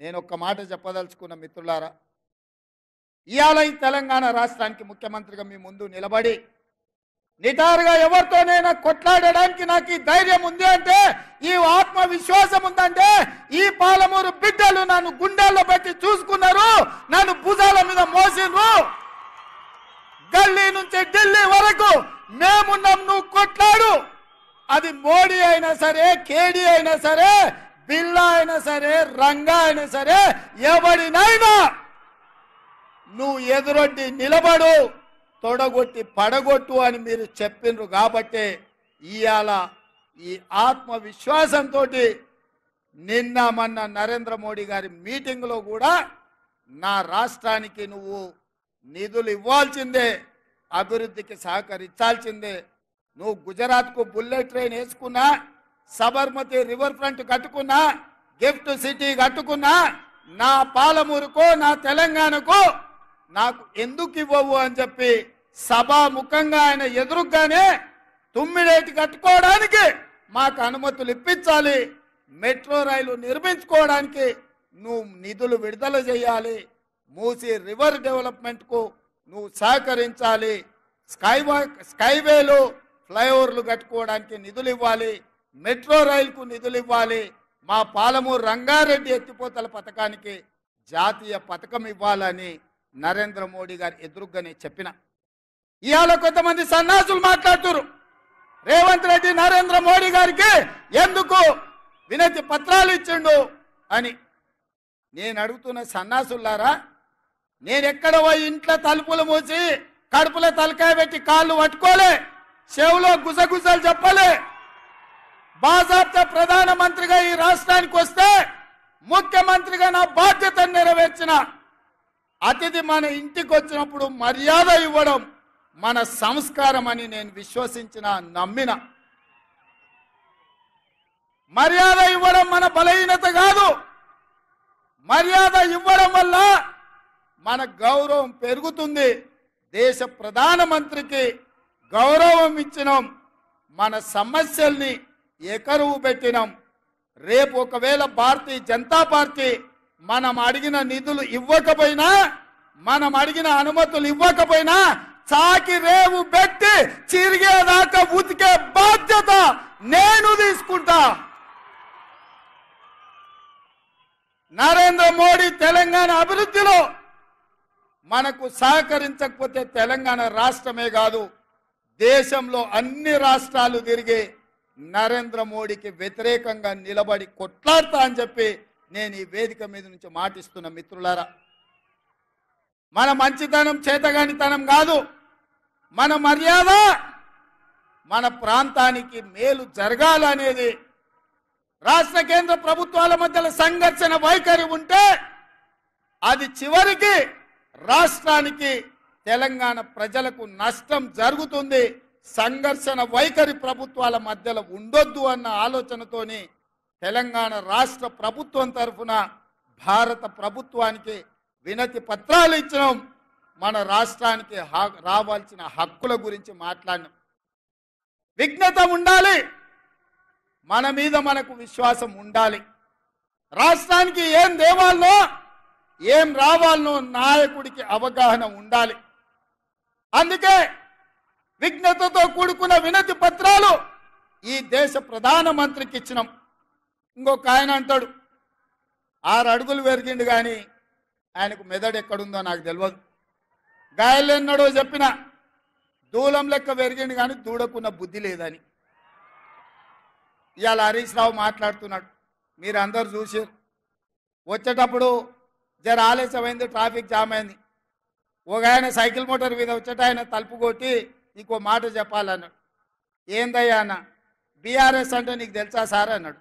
నేను ఒక్క మాట చెప్పదలుచుకున్న మిత్రులారా, ఇవాళ ఈ తెలంగాణ రాష్ట్రానికి ముఖ్యమంత్రిగా మీ ముందు నిలబడి నిటారుగా ఎవరితోనైనా కొట్లాడడానికి నాకు ఈ ధైర్యం ఉంది అంటే, ఈ ఆత్మవిశ్వాసం ఉందంటే, ఈ పాలమూరు బిడ్డలు నన్ను గుండెల్లో పెట్టి చూసుకున్నారు, నన్ను భుజాల మీద మోసిండ్రు. గల్లీ నుంచి ఢిల్లీ వరకు మేమున్నాం, నువ్వు కొట్లాడు. అది మోడీ అయినా సరే, కేడీ అయినా సరే, బిల్లా అయినా సరే, రంగా అయినా సరే, ఎవడినైనా నువ్వు ఎదురొడ్డి నిలబడు, తొడగొట్టి పడగొట్టు అని మీరు చెప్పిండ్రు. కాబట్టి ఇవాళ ఈ ఆత్మవిశ్వాసంతో నిన్న మొన్న నరేంద్ర మోడీ గారి మీటింగ్లో కూడా నా రాష్ట్రానికి నువ్వు నిధులు ఇవ్వాల్సిందే, అభివృద్ధికి సహకరించాల్సిందే. నువ్వు గుజరాత్కు బుల్లెట్ ట్రైన్ వేసుకున్నా, సబర్మతి రివర్ ఫ్రంట్ కట్టుకున్నా, గిఫ్ట్ సిటీ కట్టుకున్నా, నా పాలమూరుకో నా తెలంగాణకు నాకు ఎందుకు ఇవ్వవు అని చెప్పి సభాముఖంగా ఆయన ఎదురుగానే తుమ్మిడేటి కట్టుకోవడానికి మాకు అనుమతులు ఇప్పించాలి, మెట్రో రైలు నిర్మించుకోవడానికి నువ్వు నిధులు విడుదల చేయాలి, మూసి రివర్ డెవలప్మెంట్కు నువ్వు సహకరించాలి, స్కైవేలు ఫ్లైఓవర్లు కట్టుకోవడానికి నిధులు ఇవ్వాలి, మెట్రో రైలుకు నిధులు ఇవ్వాలి, మా పాలమూరు రంగారెడ్డి ఎత్తిపోతల పథకానికి జాతీయ పథకం ఇవ్వాలని నరేంద్ర మోడీ గారు ఎదురుగానే చెప్పిన. ఇవాళ కొంతమంది సన్నాసులు మాట్లాడుతున్నారు, రేవంత్ రెడ్డి నరేంద్ర మోడీ గారికి ఎందుకు వినతి పత్రాలు ఇచ్చిండు అని. నేను అడుగుతున్న సన్నాసులారా, నేను ఎక్కడ పోయి ఇంట్లో తలుపులు మూసి కడుపులో తలకాయ పెట్టి కాళ్ళు పట్టుకోలే, చెవులో గుసగుసలు చెప్పలే. బాజాప్తా ప్రధానమంత్రిగా ఈ రాష్ట్రానికి వస్తే ముఖ్యమంత్రిగా నా బాధ్యతను నెరవేర్చిన. అతిథి మన ఇంటికి వచ్చినప్పుడు మర్యాద ఇవ్వడం మన సంస్కారం అని నేను విశ్వసించిన, నమ్మిన. మర్యాద ఇవ్వడం మన బలహీనత కాదు. మర్యాద ఇవ్వడం వల్ల మన గౌరవం పెరుగుతుంది. దేశ ప్రధానమంత్రికి గౌరవం ఇచ్చినాం, మన సమస్యల్ని ఎకరువు పెట్టినాం. రేపు ఒకవేళ భారతీయ జనతా పార్టీ మనం అడిగిన నిధులు ఇవ్వకపోయినా, మనం అడిగిన అనుమతులు ఇవ్వకపోయినా చాకి రేవు పెట్టి చిరిగేదాకా ఉతికే బాధ్యత నేను తీసుకుంటా. నరేంద్ర మోడీ తెలంగాణ అభివృద్ధిలో మనకు సహకరించకపోతే తెలంగాణ రాష్ట్రమే కాదు, దేశంలో అన్ని రాష్ట్రాలు తిరిగి నరేంద్ర మోడీకి వ్యతిరేకంగా నిలబడి కొట్లాడతా అని చెప్పి నేను ఈ వేదిక మీద నుంచి మాటిస్తున్న మిత్రులారా. మన మంచితనం చేతగానితనం కాదు, మన మర్యాద మన ప్రాంతానికి మేలు జరగాలనేది. రాష్ట్ర కేంద్ర ప్రభుత్వాల మధ్యలో సంఘర్షణ వైఖరి ఉంటే అది చివరికి రాష్ట్రానికి తెలంగాణ ప్రజలకు నష్టం జరుగుతుంది. సంఘర్షణ వైఖరి ప్రభుత్వాల మధ్యలో ఉండొద్దు అన్న ఆలోచనతోని తెలంగాణ రాష్ట్ర ప్రభుత్వం తరఫున భారత ప్రభుత్వానికి వినతి పత్రాలు ఇచ్చినాం. మన రాష్ట్రానికి రావాల్సిన హక్కుల గురించి మాట్లాడినాం. విఘ్నత ఉండాలి, మన మీద మనకు విశ్వాసం ఉండాలి. రాష్ట్రానికి ఏం దేవాలనో ఏం రావాలనో నాయకుడికి అవగాహన ఉండాలి. అందుకే విఘ్నతతో కూడుకున్న వినతి పత్రాలు ఈ దేశ ప్రధానమంత్రికి ఇచ్చినాం. ఇంకొక ఆయన అంటాడు 6 అడుగులు పెరిగిండు కానీ ఆయనకు మెదడు ఎక్కడుందో నాకు తెలియదు. గాయలు ఎన్నడో చెప్పిన దూలం లెక్క పెరిగిండు కానీ దూడకున్న బుద్ధి లేదని. ఇవాళ హరీష్ రావు మాట్లాడుతున్నాడు, మీరు అందరు చూసారు. వచ్చేటప్పుడు జర ఆలస్యమైంది, ట్రాఫిక్ జామ్ అయింది. ఒక ఆయన సైకిల్ మోటార్ మీద వచ్చేట ఆయన తలుపు కొట్టి నీకో మాట చెప్పాలన్నాడు. ఏందయ్యా అన్న, బీఆర్ఎస్ అంటే నీకు తెలుసా సార్ అన్నాడు.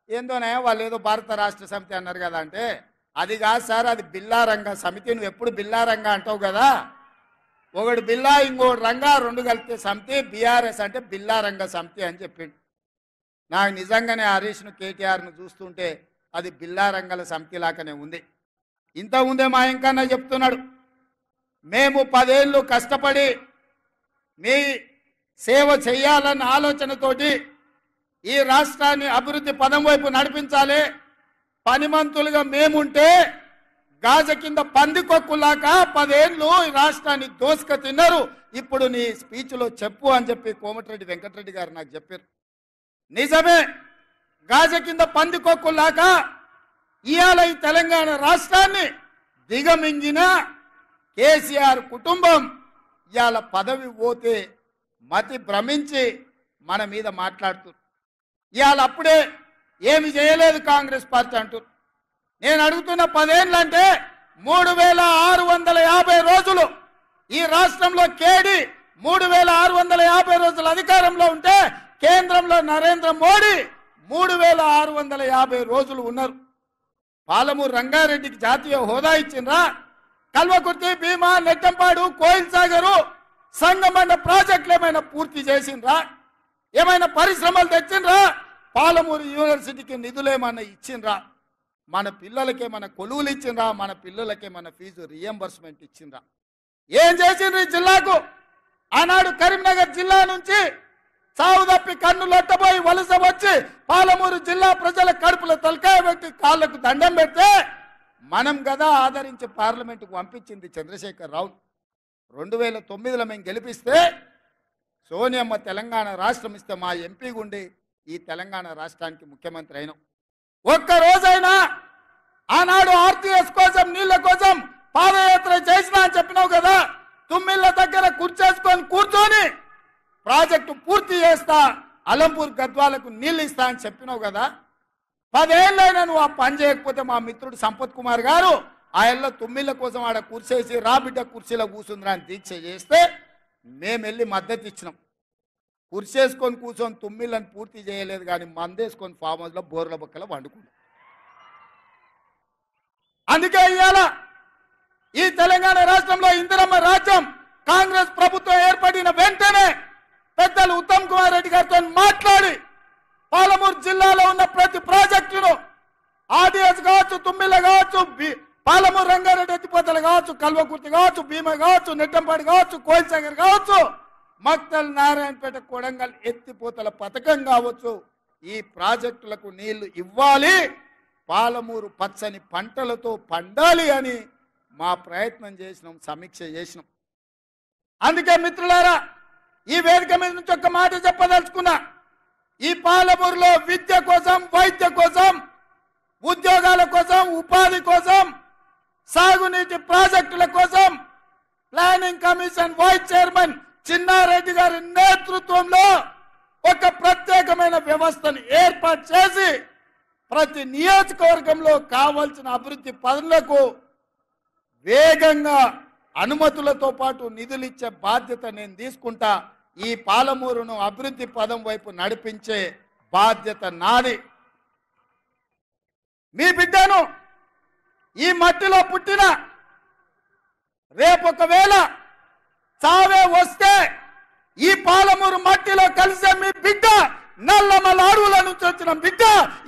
ఏందోనే వాళ్ళు ఏదో భారత రాష్ట్ర సమితి అన్నారు కదా అంటే, అది కాదు సార్, అది బిల్లారంగ సమితి. నువ్వు ఎప్పుడు బిల్లారంగ అంటావు కదా, ఒకడు బిల్లా ఇంకోటి రంగా, 2 కలిపితే సమితి. బీఆర్ఎస్ అంటే బిల్లారంగ సమితి అని చెప్పిండు. నాకు నిజంగానే హరీష్ను కేటీఆర్ను చూస్తుంటే అది బిల్లారంగల సమితి లాగానే ఉంది. ఇంతకుముందే మా ఇంకన్నా చెప్తున్నాడు, మేము 10 ఏళ్ళు కష్టపడి మీ సేవ చేయాలన్న ఆలోచనతోటి ఈ రాష్ట్రాన్ని అభివృద్ధి పదం వైపు నడిపించాలి, పనిమంతులుగా మేముంటే గాజ కింద పందికొక్కులాక 10 ఏళ్ళు ఈ రాష్ట్రాన్ని దోసుక తిన్నారు. ఇప్పుడు నీ స్పీచ్లో చెప్పు అని చెప్పి కోమటిరెడ్డి వెంకటరెడ్డి గారు నాకు చెప్పారు. నిజమే, గాజ కింద పందికొక్కులాక ఇవాళ ఈ తెలంగాణ రాష్ట్రాన్ని దిగమింగిన కేసీఆర్ కుటుంబం ఇవాళ పదవి పోతే మతి భ్రమించి మన మీద మాట్లాడుతున్నారు. ఇవాళ అప్పుడే ఏమి చేయలేదు కాంగ్రెస్ పార్టీ అంటారు. నేను అడుగుతున్న 10 ఏళ్ళు అంటే 3650 రోజులు ఈ రాష్ట్రంలో కేడి 3650 రోజులు అధికారంలో ఉంటే కేంద్రంలో నరేంద్ర మోడీ 3650 రోజులు ఉన్నారు. పాలమూరు రంగారెడ్డికి జాతీయ హోదా ఇచ్చిండ్రా? కల్వకుర్తి, భీమా, నెట్టంపాడు, కోయిల్ సాగరు, సంగమండ ప్రాజెక్టులు ఏమైనా పూర్తి చేసిండ్రా? ఏమైనా పరిశ్రమలు తెచ్చిండ్రా? పాలమూరు యూనివర్సిటీకి నిధులు ఏమైనా ఇచ్చిండ్రా? మన పిల్లలకేమైనా కొలువులు ఇచ్చిండ్రా? మన పిల్లలకేమైనా ఫీజు రియంబర్స్మెంట్ ఇచ్చిండ్రా? ఏం చేసిండ్రు ఈ జిల్లాకు? ఆనాడు కరీంనగర్ జిల్లా నుంచి చావు తప్పి కన్ను లొట్టబోయి వలస వచ్చి పాలమూరు జిల్లా ప్రజల కడుపులో తలకాయ పెట్టి కాళ్లకు దండం పెడితే మనం కదా ఆదరించి పార్లమెంటుకు పంపించింది చంద్రశేఖర్ రావు. 2009లో మేము గెలిపిస్తే సోనియమ్మ తెలంగాణ రాష్ట్రం ఇస్తే మా ఎంపీ గుండి ఈ తెలంగాణ రాష్ట్రానికి ముఖ్యమంత్రి అయినాం. ఒక్కరోజైనా ఆనాడు ఆర్టీఎస్ కోసం నీళ్ల కోసం పాదయాత్ర చేసినా అని చెప్పినావు కదా. తుమ్మిళ్ళ దగ్గర కూర్చొని ప్రాజెక్టు పూర్తి చేస్తా, అలంపూర్ గద్వాలకు నీళ్ళు ఇస్తా అని చెప్పినావు కదా. 10 ఏళ్ళైనా నువ్వు ఆ పని చేయకపోతే మా మిత్రుడు సంపత్ కుమార్ గారు ఆయనలో తుమ్మిళ్ళ కోసం ఆడ కుర్చేసి రాబిడ్డ కుర్చీలో కూర్చుందిరా అని దీక్ష చేస్తే మేము వెళ్ళి మద్దతు ఇచ్చినాం. కుర్చేసుకొని కూర్చొని తుమ్మిళ్ళని పూర్తి చేయలేదు, కానీ మందేసుకొని ఫామ్ హౌస్లో బోర్ల బొక్కల వండుకున్నాం. అందుకే ఇవాళ ఈ తెలంగాణ రాష్ట్రంలో ఇందిరమ్మ రాజ్యం కాంగ్రెస్ ప్రభుత్వం ఏర్పడిన వెంటనే పెద్దలు ఉత్తమ్ కుమార్ రెడ్డి గారితో మాట్లాడి పాలమూరు జిల్లాలో ఉన్న ప్రతి ప్రాజెక్టును ఆర్డీఎస్ కావచ్చు, తుమ్మిళ్ళ కావచ్చు, పాలమూరు రంగారెడ్డి ఎత్తిపోతలు కావచ్చు, కల్వకుర్తి కావచ్చు, భీమా కావచ్చు, నెట్టంపాడు కావచ్చు, కోయిల్ సాగర్ కావచ్చు, మక్తల్, నారాయణపేట, కొడంగల్ ఎత్తిపోతల పథకం కావచ్చు, ఈ ప్రాజెక్టులకు నీళ్లు ఇవ్వాలి, పాలమూరు పచ్చని పంటలతో పండాలి అని మా ప్రయత్నం చేసినాం, సమీక్ష చేసినాం. అందుకే మిత్రులారా, ఈ వేదిక మీద నుంచి ఒక్క మాట చెప్పదలుచుకున్నా. ఈ పాలమూరులో విద్య కోసం, వైద్య కోసం, ఉద్యోగాల కోసం, ఉపాధి కోసం, సాగునీటి ప్రాజెక్టుల కోసం planning commission vice chairman Chinnareddy గారి నేతృత్వంలో ఒక ప్రత్యేకమైన వ్యవస్థను ఏర్పాటు చేసి ప్రతి నియోజకవర్గంలో కావాల్సిన అభివృద్ధి పనులకు వేగంగా అనుమతులతో పాటు నిధులు ఇచ్చే బాధ్యత నేను తీసుకుంటా. ఈ పాలమూరును అభివృద్ధి పదం వైపు నడిపించే బాధ్యత నాది. మీ బిడ్డను ఈ మట్టిలో పుట్టిన రేపొకవేళ చావే వస్తే ఈ పాలమూరు మట్టిలో కలిసే మీ బిడ్డ నల్లమల అడవుల నుంచి వచ్చిన బిడ్డ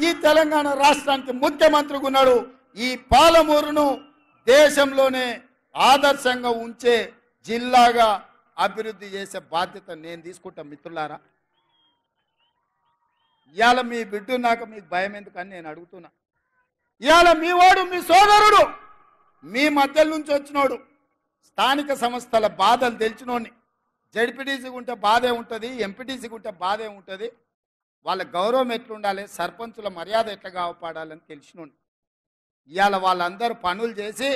ఈ తెలంగాణ రాష్ట్రానికి ముఖ్యమంత్రిగా ఉన్నాడు. ఈ పాలమూరును దేశంలోనే ఆదర్శంగా ఉంచే జిల్లాగా అభివృద్ధి చేసే బాధ్యత నేను తీసుకుంటా. మిత్రులారా, ఇవాళ మీ బిడ్డ నాకు మీకు భయం ఎందుకని నేను అడుగుతున్నా. ఇవాళ మీ వాడు, మీ సోదరుడు, మీ మధ్య నుంచి వచ్చినోడు, స్థానిక సంస్థల బాధలు తెలిసినోడిని, జడ్పీటీసీకి ఉంటే బాధే ఉంటుంది, ఎంపీటీసీకి ఉంటే బాధే ఉంటుంది, వాళ్ళ గౌరవం ఎట్లుండాలి, సర్పంచుల మర్యాద ఎట్లా కాపాడాలని తెలిసినోడిని. ఇవాళ వాళ్ళందరూ పనులు చేసి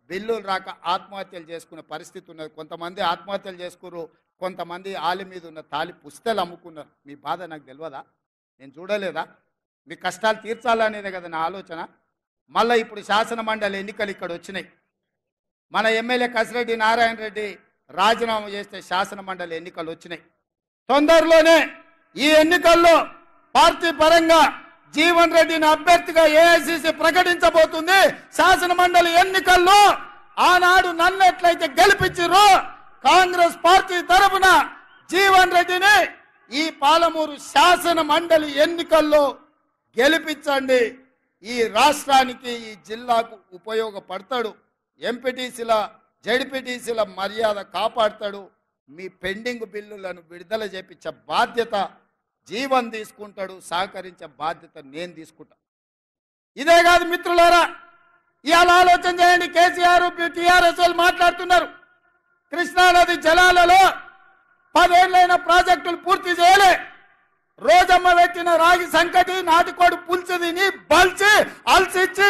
బిల్లులు రాక ఆత్మహత్యలు చేసుకునే పరిస్థితి ఉన్నది. కొంతమంది ఆత్మహత్యలు చేసుకున్నారు, కొంతమంది ఆలి మీద ఉన్న తాలి పుస్తలు అమ్ముకున్నారు. మీ బాధ నాకు తెలియదా? నేను చూడలేదా? మీ కష్టాలు తీర్చాలనేదే కదా నా ఆలోచన. మళ్ళీ ఇప్పుడు శాసన మండలి ఎన్నికలు ఇక్కడ వచ్చినాయి. మన ఎమ్మెల్యే కసిరెడ్డి నారాయణ రెడ్డి రాజీనామా చేస్తే శాసన మండలి ఎన్నికలు వచ్చినాయి. తొందరలోనే ఈ ఎన్నికల్లో పార్టీ పరంగా జీవన్ రెడ్డిని అభ్యర్థిగా ఏఐసిసి ప్రకటించబోతుంది. శాసన మండలి ఎన్నికల్లో ఆనాడు నన్ను ఎట్లయితే గెలిపించారో కాంగ్రెస్ పార్టీ తరఫున జీవన్ రెడ్డిని ఈ పాలమూరు శాసన మండలి ఎన్నికల్లో గెలిపించండి. ఈ రాష్ట్రానికి, ఈ జిల్లాకు ఉపయోగపడతాడు. ఎంపీటీసీల, జడ్పీటీసీల మర్యాద కాపాడతాడు. మీ పెండింగ్ బిల్లులను విడుదల చేపించే బాధ్యత జీవన్ తీసుకుంటాడు, సహకరించే బాధ్యత నేను తీసుకుంటా. ఇదే కాదు మిత్రులారా, ఇవాళ ఆలోచన చేయండి. కేసీఆర్ టీఆర్ఎస్ వాళ్ళు మాట్లాడుతున్నారు, కృష్ణానది జలాలలో 10 ఏళ్ళైన ప్రాజెక్టులు పూర్తి చేయలే. రోజమ్మ పెట్టిన రాగి సంకటి నాటుకోడు పులుసు తిని బల్చి అల్సిచ్చి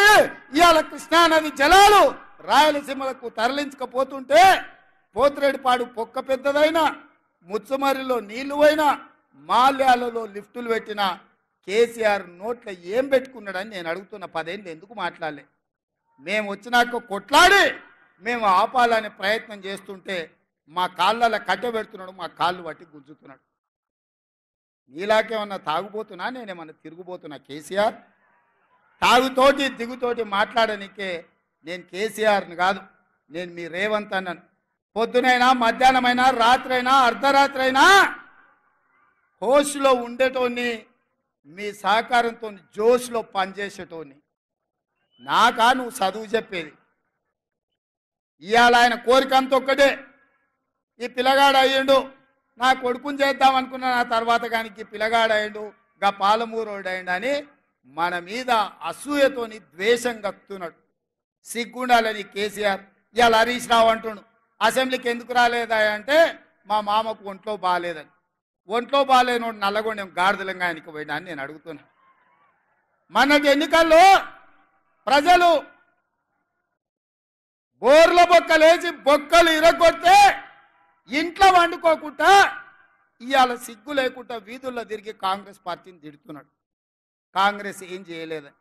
ఇవాళ కృష్ణానది జలాలు రాయలసీమలకు తరలించకపోతుంటే పోతిరెడ్డిపాడు పొక్క పెద్దదైనా, ముచ్చమరిలో నీళ్లు పోయినా, మాల్యాలలో లిఫ్టులు పెట్టిన కేసీఆర్ నోట్ల ఏం పెట్టుకున్నాడని నేను అడుగుతున్న. 10 ఏళ్ళు ఎందుకు మాట్లాడలే? మేము వచ్చినాక కొట్లాడి మేము ఆపాలనే ప్రయత్నం చేస్తుంటే మా కాళ్ళలో కట్టె పెడుతున్నాడు, మా కాళ్ళు పట్టి గుంజుతున్నాడు. నీలాకేమన్నా తాగుబోతున్నా, నేనేమన్నా తిరుగుబోతున్నా? కేసీఆర్ తాగుతోటి దిగుతోటి మాట్లాడనికే నేను కేసీఆర్ని కాదు, నేను మీ రేవంత్ అన్నాను. పొద్దునైనా మధ్యాహ్నమైనా రాత్రైనా అర్ధరాత్రి అయినా హోష్లో ఉండేటోని, మీ సహకారంతో జోష్లో పనిచేసేటోని. నాకా నువ్వు చదువు చెప్పేది? ఇవాళ ఆయన కోరిక అంత ఒక్కటే, ఈ పిల్లగాడు అయ్యిండు, నా కొడుకుని చేద్దామనుకున్నా, నా తర్వాత కానీ పిల్లగాడు అయ్యిండు, గా పాలమూరోడు అయ్యిండు అని మన మీద అసూయతోని ద్వేషం కక్కుతున్నాడు. సిగ్గుండాలని కేసీఆర్. ఇవాళ హరీష్ రావు అంటుండు, అసెంబ్లీకి ఎందుకు రాలేదా అంటే మా మామకు ఒంట్లో బాగాలేదని. ఒంట్లో బాగాలేనోడు నల్లగొండెం గాడిదలంగా ఆయనకి పోయినా అని నేను అడుగుతున్నా. మొన్నటి ఎన్నికల్లో ప్రజలు బోర్ల బొక్కలేసి బొక్కలు ఇరగొడితే ఇంట్లో వండుకోకుండా ఇవాళ సిగ్గు లేకుండా వీధుల్లో తిరిగి కాంగ్రెస్ పార్టీని తిడుతున్నాడు. కాంగ్రెస్ ఏం చేయలేదని.